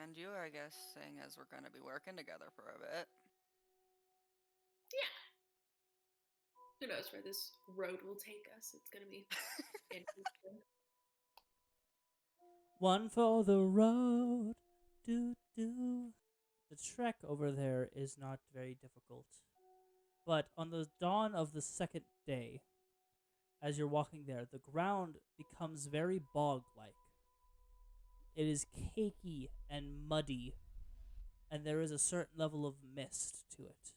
find you, I guess, seeing as we're going to be working together for a bit. Yeah. Who knows where this road will take us? It's gonna be interesting. One for the road. Do do. The trek over there is not very difficult. But on the dawn of the second day, as you're walking there, the ground becomes very bog-like. It is cakey and muddy, and there is a certain level of mist to it.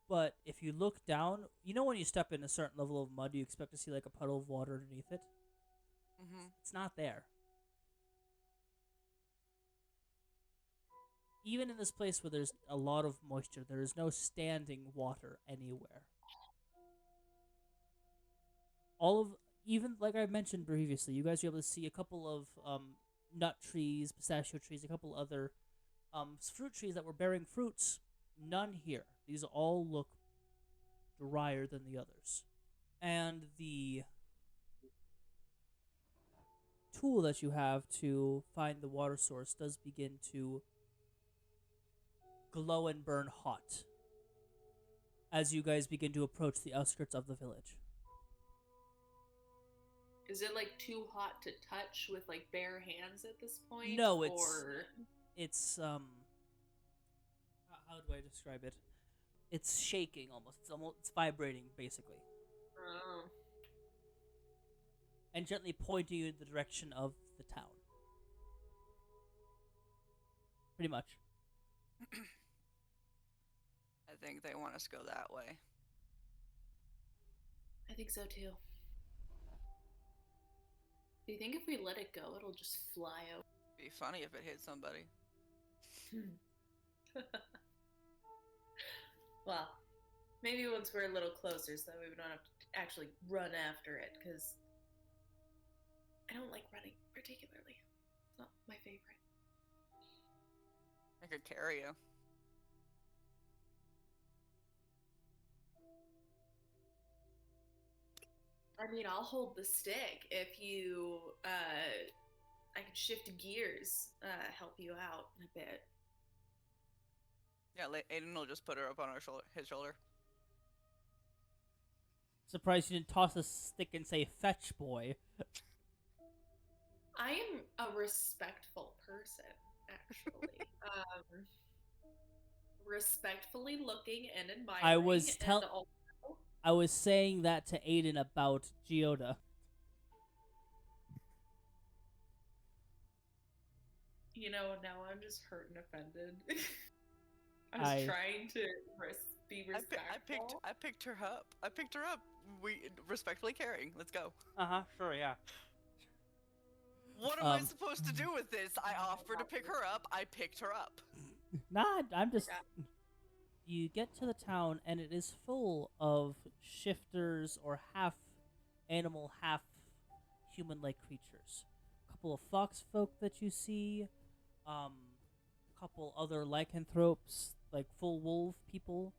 But if you look down, you know when you step in a certain level of mud, you expect to see like a puddle of water underneath it? Mm-hmm. It's not there. Even in this place where there's a lot of moisture, there is no standing water anywhere. All of, even like I mentioned previously, you guys are able to see a couple of nut trees, pistachio trees, a couple other fruit trees that were bearing fruits. None here. These all look drier than the others. And the tool that you have to find the water source does begin to glow and burn hot as you guys begin to approach the outskirts of the village. Is it like too hot to touch with like bare hands at this point? No, Or it's how do I describe it? It's shaking almost. It's vibrating basically, oh. and gently pointing you in the direction of the town. Pretty much. I think they want us to go that way. I think so too. Do you think if we let it go, it'll just fly over? Be funny if it hit somebody. Well, maybe once we're a little closer, so we don't have to actually run after it. Because I don't like running particularly. It's not my favorite. I could carry you. I mean, I'll hold the stick if you. I can shift gears, help you out a bit. Yeah, Aiden will just put her up on his shoulder. Surprised you didn't toss a stick and say "fetch, boy." I am a respectful person, actually. Respectfully looking and admiring, and also, I was saying that to Aiden about Geoda. now I'm just hurt and offended. I was trying to be respectful. I picked her up. I picked her up. We respectfully carrying. Let's go. Sure, yeah. What am I supposed to do with this? I offered to pick her up. I picked her up. Nah, I'm just. You get to the town, and it is full of shifters or half animal, half human-like creatures. A couple of fox folk that you see, a couple other lycanthropes, like full wolf people.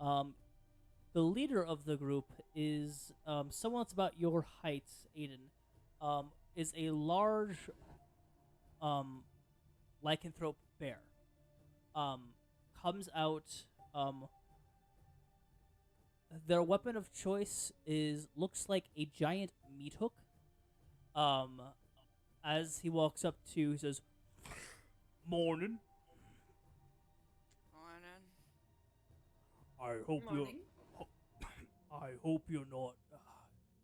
The leader of the group is someone that's about your height, Aiden. Is a large lycanthrope bear. Comes out. Their weapon of choice looks like a giant meat hook. As he walks up to, he says, "Morning. Morning. I hope you're not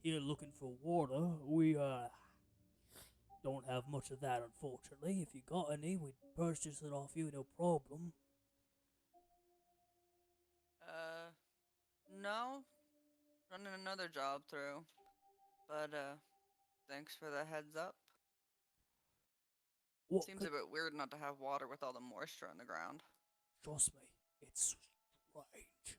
here looking for water. We don't have much of that, unfortunately. If you got any, we'd purchase it off you, no problem." No. Running another job through. But, thanks for the heads up. Seems a bit weird not to have water with all the moisture on the ground. Trust me, it's strange.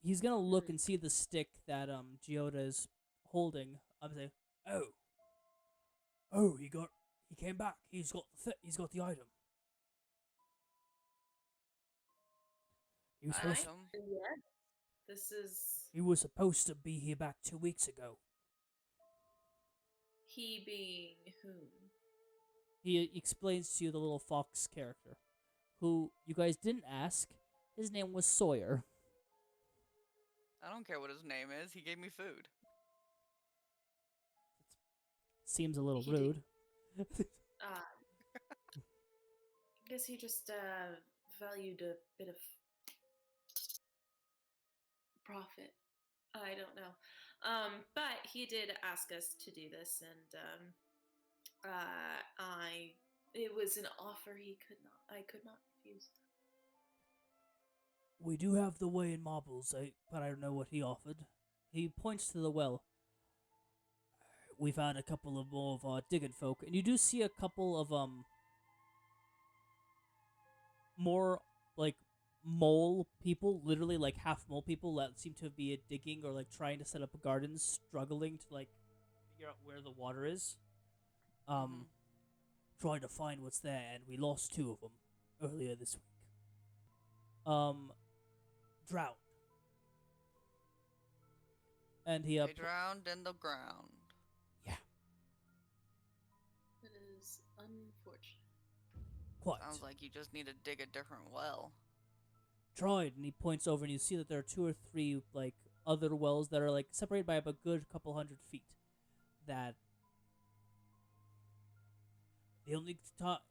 He's gonna look and see the stick that Geoda is holding. I'm saying, oh, he came back. He's got the item. He was supposed. Yes, this is. He was supposed to be here back 2 weeks ago. He being whom? He explains to you the little fox character, who you guys didn't ask. His name was Sawyer. I don't care what his name is. He gave me food. Seems a little He did- rude. I guess he just valued a bit of profit. I don't know. But he did ask us to do this, and it was an offer I could not refuse. We do have the way in marbles, but I don't know what he offered. He points to the well. We found a couple of more of our digging folk, and you do see a couple of more like mole people, literally like half mole people that seem to be digging or like trying to set up gardens, struggling to like figure out where the water is. Trying to find what's there, and we lost 2 of them earlier this week. Drowned. And he They drowned in the ground. Yeah, It is unfortunate. quite. Sounds like you just need to dig a different well. Tried, and he points over, and you see that there are 2 or 3 like other wells that are like separated by a good couple 100 feet. That the only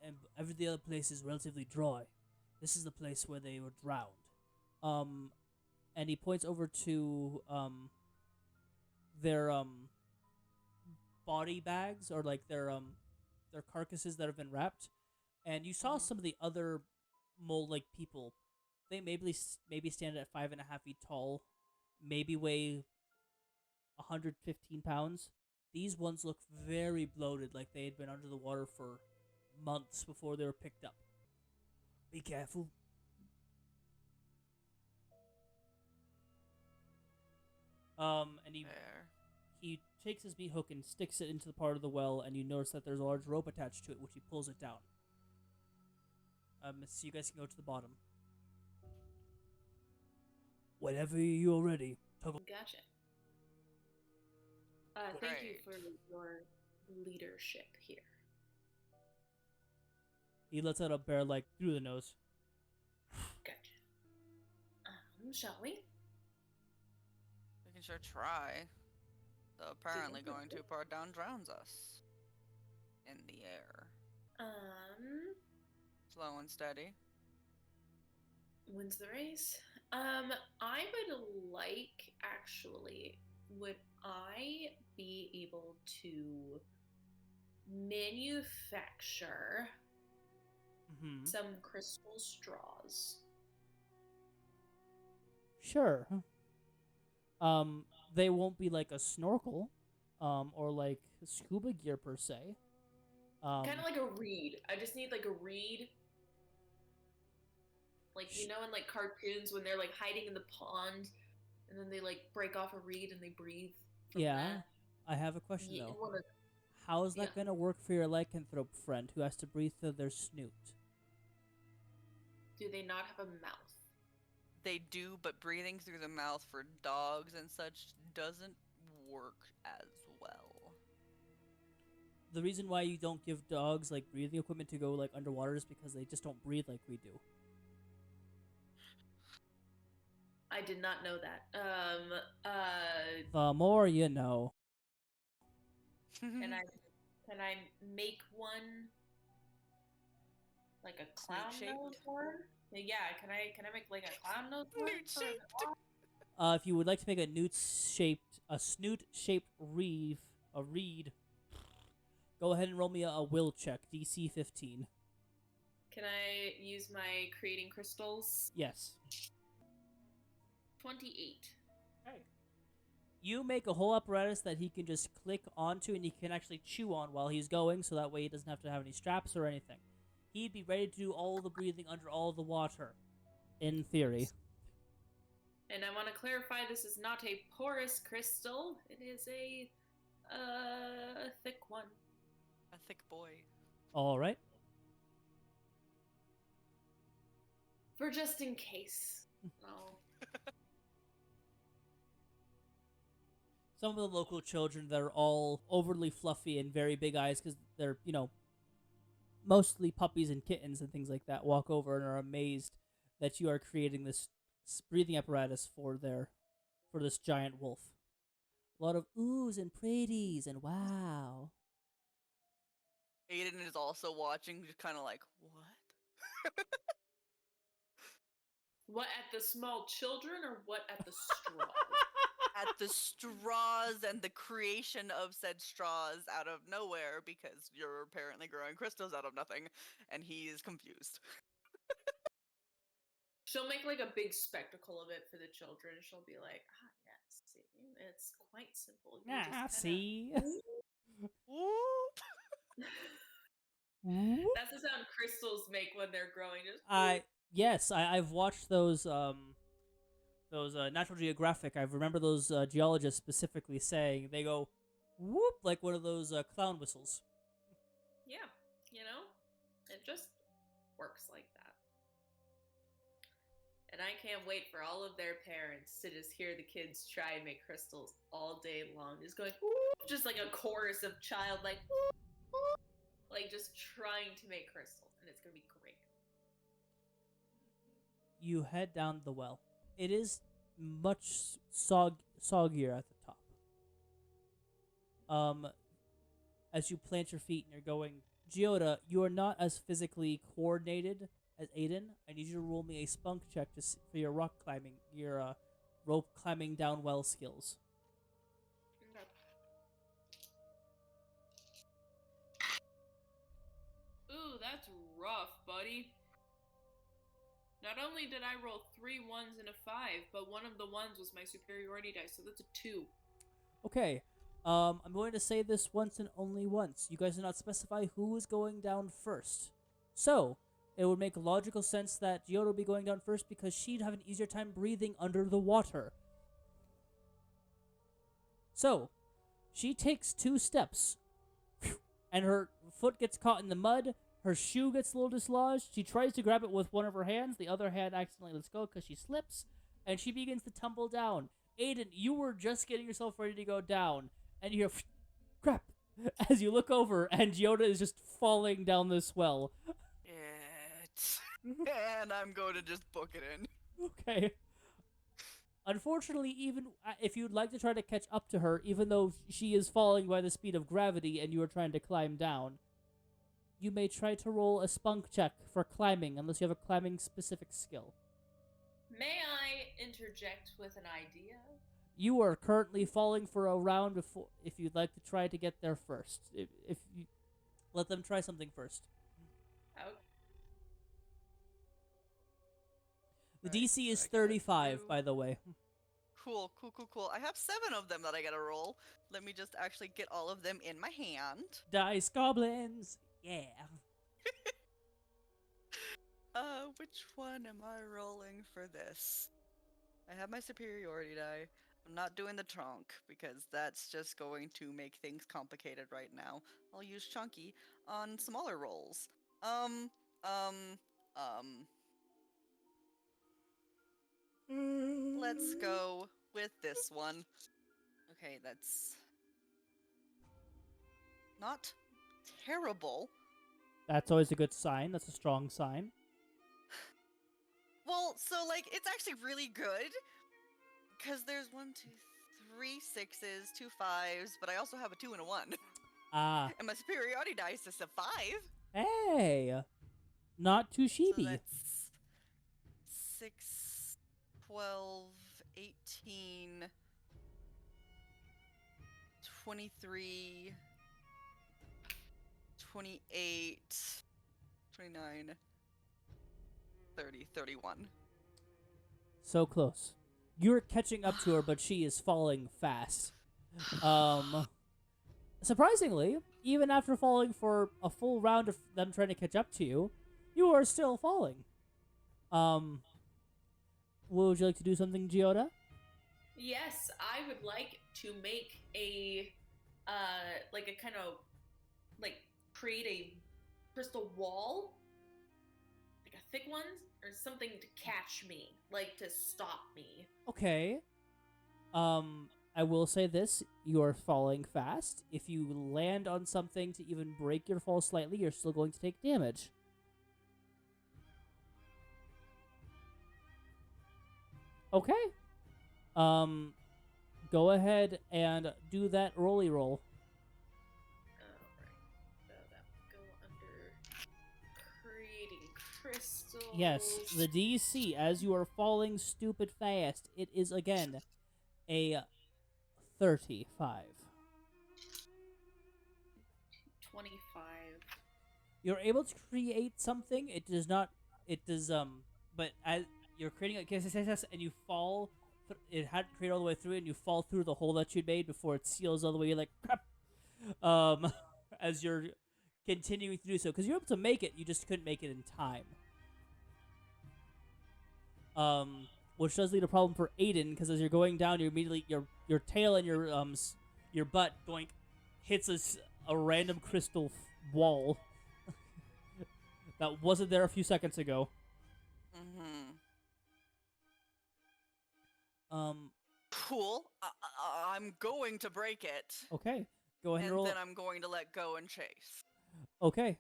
and every the other place is relatively dry. This is the place where they were drowned. And he points over to their body bags, or like their carcasses that have been wrapped. And you saw some of the other mole like people. They maybe stand at 5.5 feet tall, maybe weigh 115 pounds. These ones look very bloated, like they had been under the water for months before they were picked up. Be careful. And he takes his meat hook and sticks it into the part of the well, and you notice that there's a large rope attached to it, which he pulls it down. So you guys can go to the bottom. Whenever you're ready. Gotcha. Thank you for your leadership here. He lets out a bear like through the nose. Gotcha. Shall we? We can sure try. Though apparently going too far down drowns us. In the air. Slow and steady. Wins the race. I would like, actually, would I be able to manufacture some crystal straws? Sure. They won't be like a snorkel, or like scuba gear per se. Kind of like a reed. I just need like a reed. Like, you know, in like cartoons when they're like hiding in the pond, and then they like break off a reed and they breathe. Yeah. I have a question though. How is that gonna work for your lycanthrope friend who has to breathe through their snoot? Do they not have a mouth? They do, but breathing through the mouth for dogs and such doesn't work as well. The reason why you don't give dogs like breathing equipment to go like underwater is because they just don't breathe like we do. I did not know that. The more you know. Can I make one like a clown nose one? Yeah, can I make like a clown nose one? If you would like to make a snoot-shaped reed, go ahead and roll me a will check, DC 15. Can I use my creating crystals? Yes. 28. Hey. You make a whole apparatus that he can just click onto and he can actually chew on while he's going, so that way he doesn't have to have any straps or anything. He'd be ready to do all the breathing under all the water, in theory. And I want to clarify, this is not a porous crystal. It is a thick one. A thick boy. All right. For just in case. Oh. some of the local children that are all overly fluffy and very big eyes because they're, mostly puppies and kittens and things like that, walk over and are amazed that you are creating this breathing apparatus for this giant wolf. A lot of oohs and pretties and wow. Aiden is also watching, just kind of like, what? What, at the small children or what at the straws? At the straws and the creation of said straws out of nowhere because you're apparently growing crystals out of nothing, and he is confused. She'll make like a big spectacle of it for the children. She'll be like, yes, see, it's quite simple. You just see. Whoop. That's the sound crystals make when they're growing. Just Yes, I've watched those Natural Geographic. I remember those geologists specifically saying they go whoop like one of those clown whistles. Yeah, it just works like that. And I can't wait for all of their parents to just hear the kids try and make crystals all day long, just going whoop, just like a chorus of child like whoop, whoop, like just trying to make crystals, and it's gonna be great. You head down the well. It is much soggier at the top. As you plant your feet and you're going, Giota, you are not as physically coordinated as Aiden. I need you to roll me a spunk check for your rock climbing, your rope climbing down well skills. Ooh, that's rough, buddy. Not only did I roll 3 1s and a 5, but one of the ones was my superiority dice, so that's a 2. Okay. I'm going to say this once and only once. You guys did not specify who is going down first. So, it would make logical sense that Giota would be going down first because she'd have an easier time breathing under the water. So, she takes 2 steps, and her foot gets caught in the mud. Her shoe gets a little dislodged. She tries to grab it with one of her hands. The other hand accidentally lets go because she slips, and she begins to tumble down. Aiden, you were just getting yourself ready to go down, and you hear, crap, as you look over, and Giota is just falling down this well. And I'm going to just book it in. Okay. Unfortunately, even if you'd like to try to catch up to her, even though she is falling by the speed of gravity and you are trying to climb down, you may try to roll a spunk check for climbing, unless you have a climbing specific skill. May I interject with an idea? You are currently falling for a round before, if you'd like to try to get there first. If you let them try something first. Okay. The DC is 35, by the way. Cool. I have 7 of them that I gotta roll. Let me just actually get all of them in my hand. Dice goblins! Yeah. Which one am I rolling for this? I have my superiority die. I'm not doing the trunk because that's just going to make things complicated right now. I'll use chunky on smaller rolls. Let's go with this one. Okay, that's not terrible. That's always a good sign. That's a strong sign. Well, so, like, it's actually really good. Because there's 1, 2, 3 6s, 2 5s, but I also have a 2 and a 1. Ah. And my superiority dice is a 5. Hey! Not too sheepy. So that's 6, 12, 18, 23, 28, 29, 30, 31. So close. You're catching up to her, but she is falling fast. Surprisingly, even after falling for a full round of them trying to catch up to you, you are still falling. Would you like to do something, Giota? Yes, I would like to make a kind of, like, create a crystal wall, like a thick one, or something to catch me, like to stop me. Okay. I will say this: you are falling fast. If you land on something to even break your fall slightly, you're still going to take damage. Okay. Um, go ahead and do that rolly roll. Alright. So that would go under creating crystals. Yes, the DC as you are falling stupid fast. It is again a 35. 25. You're able to create something. It does not. It does. But as you're creating a KSS and you fall, it hadn't created all the way through, and you fall through the hole that you'd made before it seals all the way. You're like crap. As you're continuing to do so, because you're able to make it, you just couldn't make it in time. Which does lead a problem for Aiden, because as you're going down, you immediately your tail and your butt going hits a random crystal wall that wasn't there a few seconds ago. Mm-hmm. Um, Cool. I'm going to break it, okay, go ahead and and roll. then I'm going to let go and chase. Okay,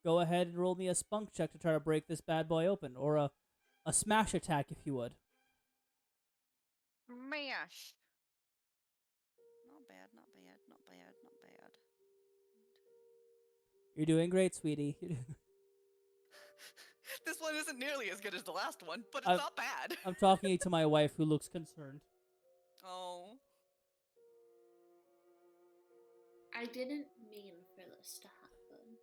go ahead and roll me a spunk check to try to break this bad boy open, or a smash attack if you would. Smash. Not bad, not bad, not bad, not bad. You're doing great, sweetie. This one isn't nearly as good as the last one, but it's I've- not bad. I'm talking to my wife, who looks concerned. Oh. I didn't mean for this to happen.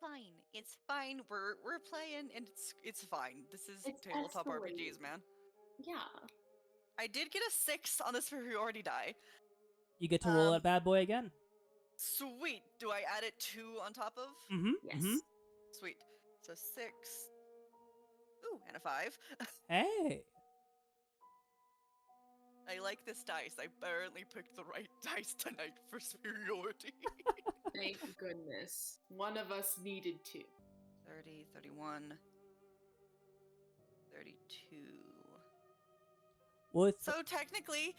Fine. It's fine. We're playing and it's fine. This is It's tabletop escalating. RPGs, man. Yeah. I did get a 6 on the superiority die. You get to roll that bad boy again. Sweet. Do I add it 2 on top of? Mm-hmm. Yes. Mm-hmm. Sweet. So 6. Ooh, and a 5. Hey. I like this dice. I apparently picked the right dice tonight for superiority. Thank goodness. One of us needed to. 30, 31, 32. With So technically,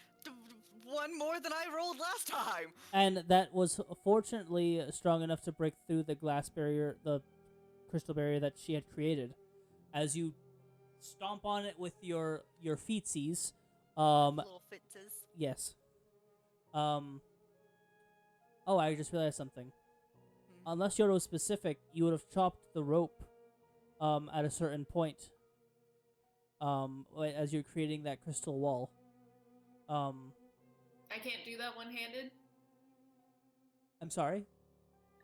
one more than I rolled last time. and that was fortunately strong enough to break through the glass barrier, the crystal barrier that she had created. As you stomp on it with your feetsies, Little fitzes. yes. Oh, I just realized something. Unless Yoda was specific, you would have chopped the rope, at a certain point. As you're creating that crystal wall. I can't do that one-handed. I'm sorry.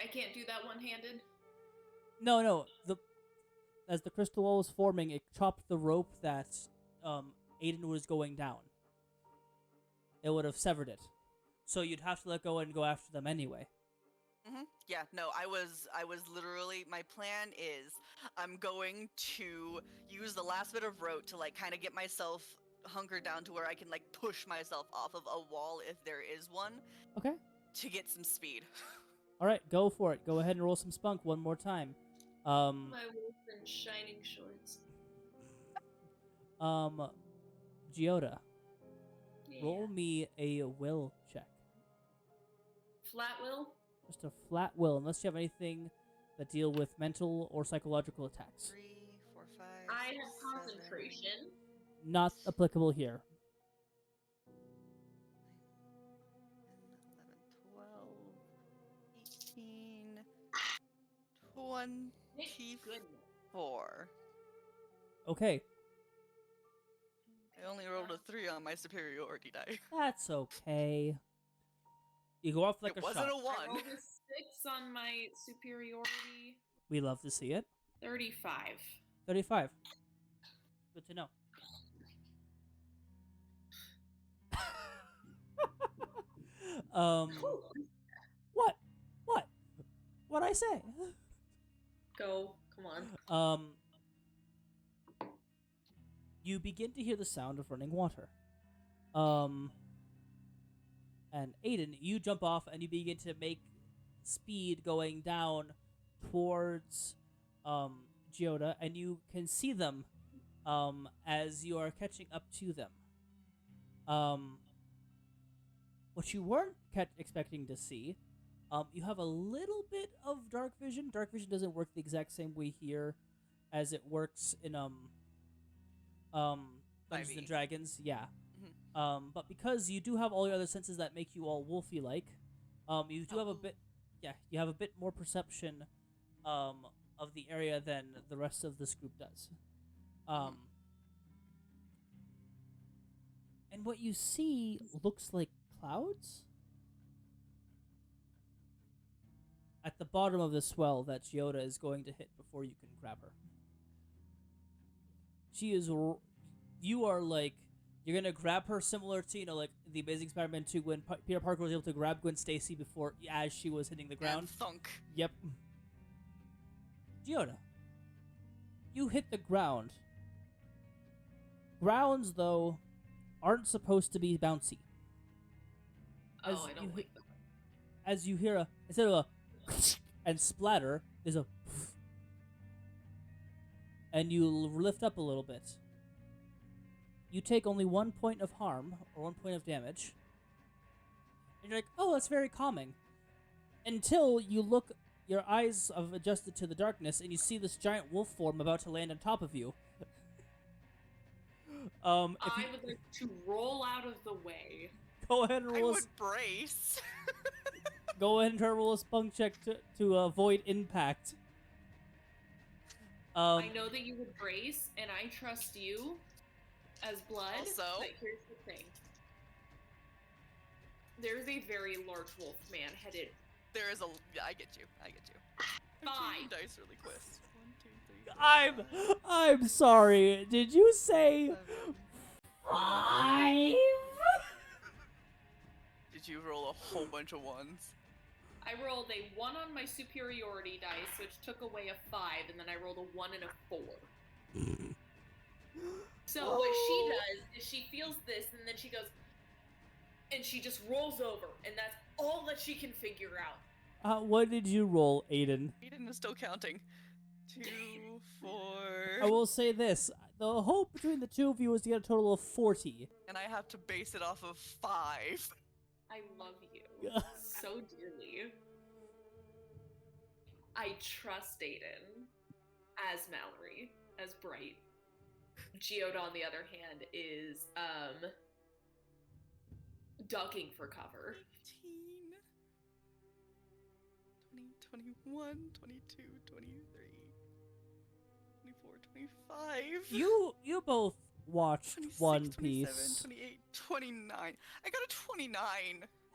I can't do that one-handed. No. As the crystal wall was forming, it chopped the rope that Aiden was going down. It would have severed it, so you'd have to let go and go after them anyway. Yeah, no, I was literally, my plan is I'm going to use the last bit of rope to like kind of get myself hunkered down to where I can like push myself off of a wall if there is one. Okay. To get some speed. All right, go for it. Go ahead and roll some spunk one more time. My wolf in shining shorts. Giota, Yeah. roll me a will check. Flat will? Just a flat will, unless you have anything that deal with mental or psychological attacks. 3, 4, 5. I 6, have 7, concentration. Not applicable here. 11, 12, 18, Thank goodness. 24. Okay, I only rolled a 3 on my superiority die. that's okay. You go off like It a wasn't shot. a 1. I rolled a 6 on my superiority. We love to see it. 35. 35. Good to know. What? What'd I say? Go. Come on. You begin to hear the sound of running water. And Aiden, you jump off and you begin to make speed going down towards Giota, and you can see them as you are catching up to them. What you weren't expecting to see, you have a little bit of dark vision. Dark vision doesn't work the exact same way here as it works in um Dungeons and 5e. Dragons. Yeah. Mhm. But because you do have all your other senses that make you all wolfy like, you do have a Oh. bit, yeah, you have a bit more perception, um, of the area than the rest of this group does. Um, and what you see looks like clouds at the bottom of the swell that Giota is going to hit before you can grab her. She is, you are like, you're gonna grab her similar to, you know, like the Amazing Spider-Man 2 when Peter Parker was able to grab Gwen Stacy before, as she was hitting the ground. And thunk. Yep. Giota, you hit the ground. Grounds, though, aren't supposed to be bouncy. Oh, I don't like that. As you hear instead of a and splatter, there's a and you lift up a little bit. You take only 1 point of harm, or 1 point of damage. And you're like, oh, that's very calming. Until you look, your eyes have adjusted to the darkness, and you see this giant wolf form about to land on top of you. I would like to roll out of the way. Go ahead and I roll. would brace. Go ahead and try to roll a spunk check to avoid impact. I know that you would brace, and I trust you as blood. Also, but here's the thing. There's a very large wolf man headed. there is a. Yeah, I get you. I get you. I'm taking dice really quick. 1, 2, 3, 4, I'm sorry. Did you say 5? Did you roll a whole bunch of ones? I rolled a 1 on my superiority dice, which took away a 5, and then I rolled a 1 and a 4. So what she does is she feels this, and then she goes, and she just rolls over, and that's all that she can figure out. What did you roll, Aiden? Aiden is still counting. 2, 4. I will say this. The hope between the two of you is to get a total of 40. And I have to base it off of 5. I love you so dearly. I trust Aiden as Mallory, as Bright. Giota, on the other hand, is ducking for cover. 19, 20, 21, 22, 23, 24, 25. You both watched 26, One 27, Piece. 28, 29. I got a 29.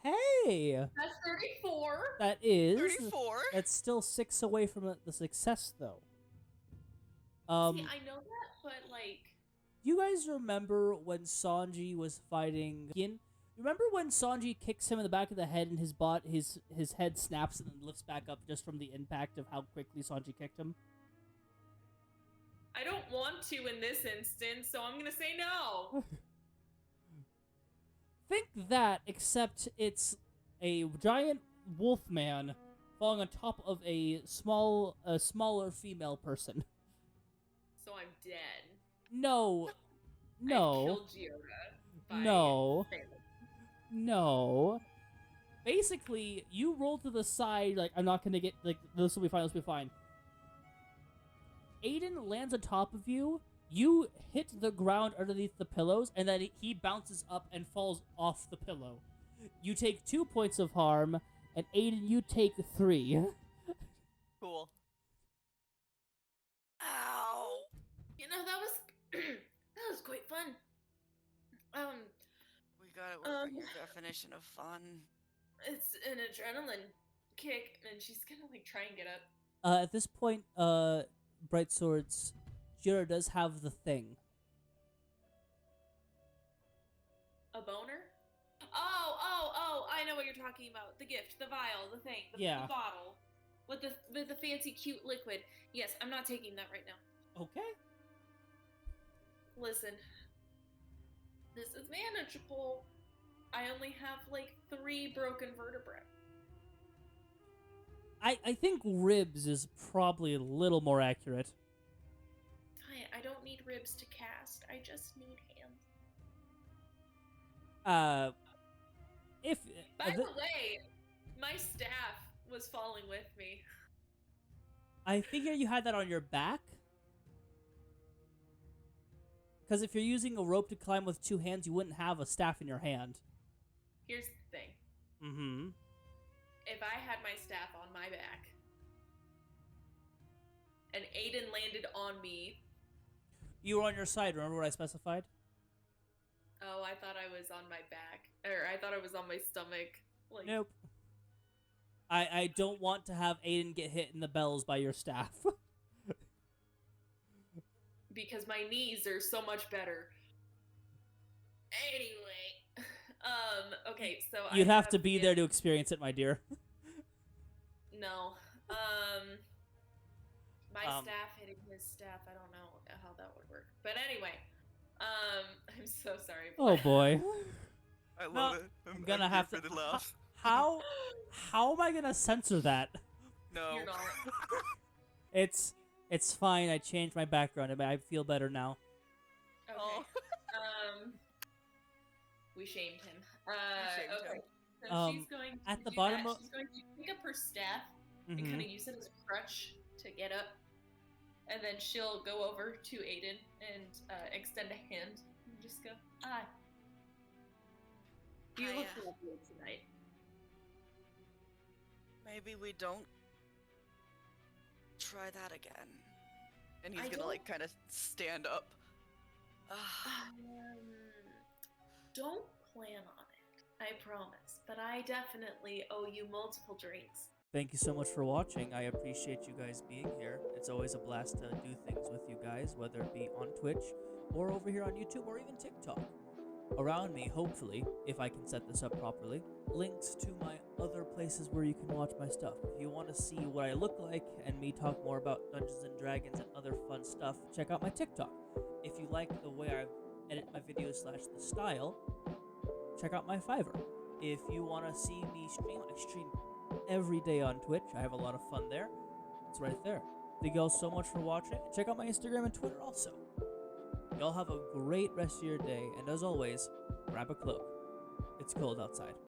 Hey! That's 34. That is 34. That's still 6 away from the success, though. See, I know that, but like, you guys remember when Sanji was fighting Yin? Remember when Sanji kicks him in the back of the head and his head snaps and then lifts back up just from the impact of how quickly Sanji kicked him? I don't want to in this instance, so I'm gonna say no. Think that, except it's a giant wolf man falling on top of a smaller female person. So I'm dead. No. I killed Giota. No. Basically, you roll to the side, like, I'm not gonna get, like, this will be fine. Aiden lands on top of you, you hit the ground underneath the pillows, and then he bounces up and falls off the pillow. You take 2 points of harm, and Aiden, you take 3. Cool. Ow. You know, that was quite fun. We gotta work on your definition of fun. It's an adrenaline kick, and she's gonna like try and get up. At this point, Bright Swords, Jira does have the thing. A boner? Oh, I know what you're talking about. The gift, the vial, the thing, the bottle. With the fancy cute liquid. Yes, I'm not taking that right now. Okay. Listen. This is manageable. I only have like 3 broken vertebrae. I think ribs is probably a little more accurate. I don't need ribs to cast. I just need hands. If By the way, my staff was falling with me. I figure you had that on your back. Because if you're using a rope to climb with 2 hands, you wouldn't have a staff in your hand. Here's the thing. Mm-hmm. If I had my staff on my back, and Aiden landed on me... You were on your side, remember what I specified? Oh, I thought I was on my back. Or I thought I was on my stomach. Like, Nope. I don't want to have Aiden get hit in the bells by your staff. because my knees are so much better. Anyway. Okay, so You'd have to be there to experience it, my dear. No. My staff hitting his staff, I don't know how that would work. But anyway, I'm so sorry. Oh boy. I love it. I'm gonna have to. For the laugh. How am I gonna censor that? No. You're not. It's fine. I changed my background. I feel better now. Okay. Oh. We shamed him. shamed okay. him. So she's going to at the do bottom that. of- She's going to pick up her staff and kind of use it as a crutch to get up. And then she'll go over to Aiden and extend a hand and just go, "Hi. You look Hiya. lovely tonight." Maybe we don't try that again. And he's I gonna don't- like kind of stand up. Don't plan on it, I promise. But I definitely owe you multiple drinks. Thank you so much for watching. I appreciate you guys being here. It's always a blast to do things with you guys, whether it be on Twitch or over here on YouTube or even TikTok. Around me, hopefully, if I can set this up properly, links to my other places where you can watch my stuff. If you want to see what I look like and me talk more about Dungeons and Dragons and other fun stuff, check out my TikTok. If you like the way I edit my videos / the style, check out my Fiverr. If you want to see me stream, I stream every day on Twitch. I have a lot of fun there. It's right there. Thank you all so much for watching. Check out my Instagram and Twitter also. Y'all have a great rest of your day, and as always, grab a cloak. It's cold outside.